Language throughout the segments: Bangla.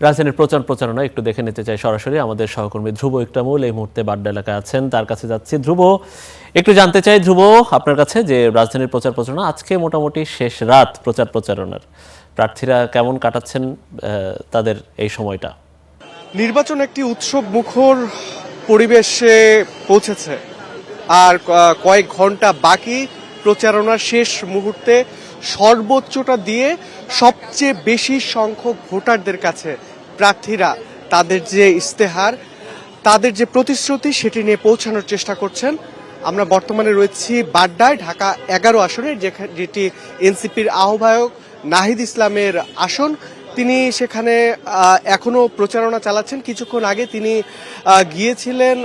রাজধানীর প্রচারণা একটু দেখে নিতে চাই সরাসরি। আমাদের সহকর্মী ধ্রুব ইকরামুল এই মুহূর্তে বাড্ডা এলাকায় আছেন, তার কাছে যাচ্ছি। ধ্রুব, একটু জানতে চাই ধ্রুব আপনার কাছে যে রাজধানীর প্রচারণা আজকে মোটামুটি শেষ রাত প্রচারণার, প্রার্থীরা কেমন কাটাচ্ছেন তাদের এই সময়টা? নির্বাচন একটি উৎসব মুখর পরিবেশে পৌঁছেছে, আর কয়েক ঘন্টা বাকি প্রচারণার শেষ মুহূর্তে সর্বোচ্চটা দিয়ে সবচেয়ে বেশি সংখ্যক ভোটারদের কাছে প্রার্থীরা তাদের যে ইস্তেহার, তাদের যে প্রতিশ্রুতি সেটি নিয়ে পৌঁছানোর চেষ্টা করছেন। আমরা বর্তমানে রয়েছি বাড্ডায়, ঢাকা 11 আসনে, যেটি এনসিপির আহ্বায়ক নাহিদ ইসলামের আসন। তিনি সেখানে এখনো প্রচারণা চালাচ্ছেন। কিছুক্ষণ আগে তিনি গিয়েছিলেন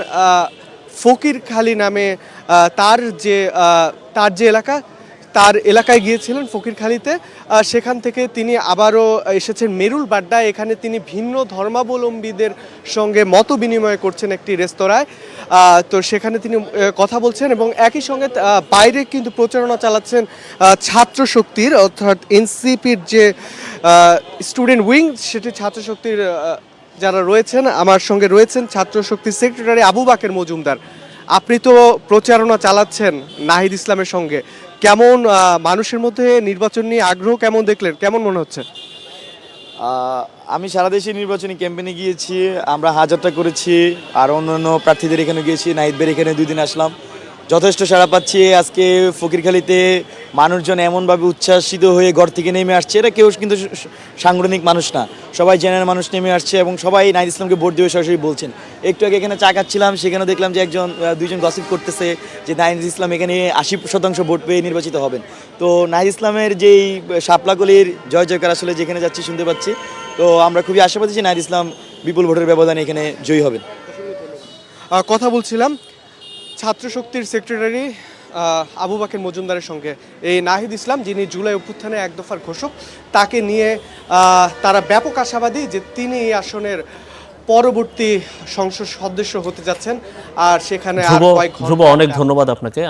ফকিরখালী নামে তার যে এলাকা, তার এলাকায় গিয়েছিলেন ফকিরখালীতে। সেখান থেকে তিনি আবারও এসেছেন মেরুল বাড্ডায়। এখানে তিনি ভিন্ন ধর্মাবলম্বীদের সঙ্গে মত বিনিময় করছেন একটি রেস্তোরাঁয়। তো সেখানে তিনি কথা বলছেন এবং একই সঙ্গে বাইরে কিন্তু প্রচারণা চালাচ্ছেন ছাত্র শক্তির, অর্থাৎ এনসিপির যে স্টুডেন্ট উইং, সেটি ছাত্র শক্তির যারা রয়েছেন। আমার সঙ্গে রয়েছেন ছাত্র শক্তির সেক্রেটারি আবু বাকের মজুমদার। আপনি তো প্রচারণা চালাচ্ছেন নাহিদ ইসলামের সঙ্গে, কেমন মানুষের মধ্যে নির্বাচন নিয়ে আগ্রহ কেমন দেখলেন, কেমন মনে হচ্ছে? আমি সারা দেশে নির্বাচনী ক্যাম্পেইনে গিয়েছি, আমরা হাজারটা করেছি, আর অন্যান্য প্রার্থীদের এখানে গিয়েছি। নাহিদ ভাইয়ের এখানে 2 দিন আসলাম, যথেষ্ট সাড়া পাচ্ছি। আজকে ফকিরখালীতে মানুষজন এমনভাবে উচ্ছ্বাসিত হয়ে ঘর থেকে নেমে আসছে, এটা কেউ কিন্তু সাংগঠনিক মানুষ না, সবাই জেনারেল মানুষ নেমে আসছে এবং সবাই নাহিদ ইসলামকে ভোট দিয়ে সরাসরি বলছেন। একটু আগে এখানে চা খাচ্ছিলাম, সেখানে দেখলাম যে দুইজন গসিপ করতেছে যে নাহিদ ইসলাম এখানে 80% ভোট পেয়ে নির্বাচিত হবেন। তো নাহিদ ইসলামের যেই শাপলাকলির জয় জয়কার আসলে যেখানে যাচ্ছি শুনতে পাচ্ছি। তো আমরা খুবই আশাবাদী যে নাহিদ ইসলাম বিপুল ভোটের ব্যবধানে এখানে জয়ী হবেন। কথা বলছিলাম ছাত্র শক্তির সেক্রেটারি আবু বাকের মজুমদারের সঙ্গে। এই নাহিদ ইসলাম, যিনি জুলাই অভ্যুত্থানে 1 দফার ঘোষক, তাকে নিয়ে তারা ব্যাপক আশাবাদী যে তিনি এই আসনের পরবর্তী সংসদ সদস্য হতে যাচ্ছেন। আর সেখানে আর কয়েক ঘন্টা। ধ্রুব, অনেক ধন্যবাদ আপনাকে।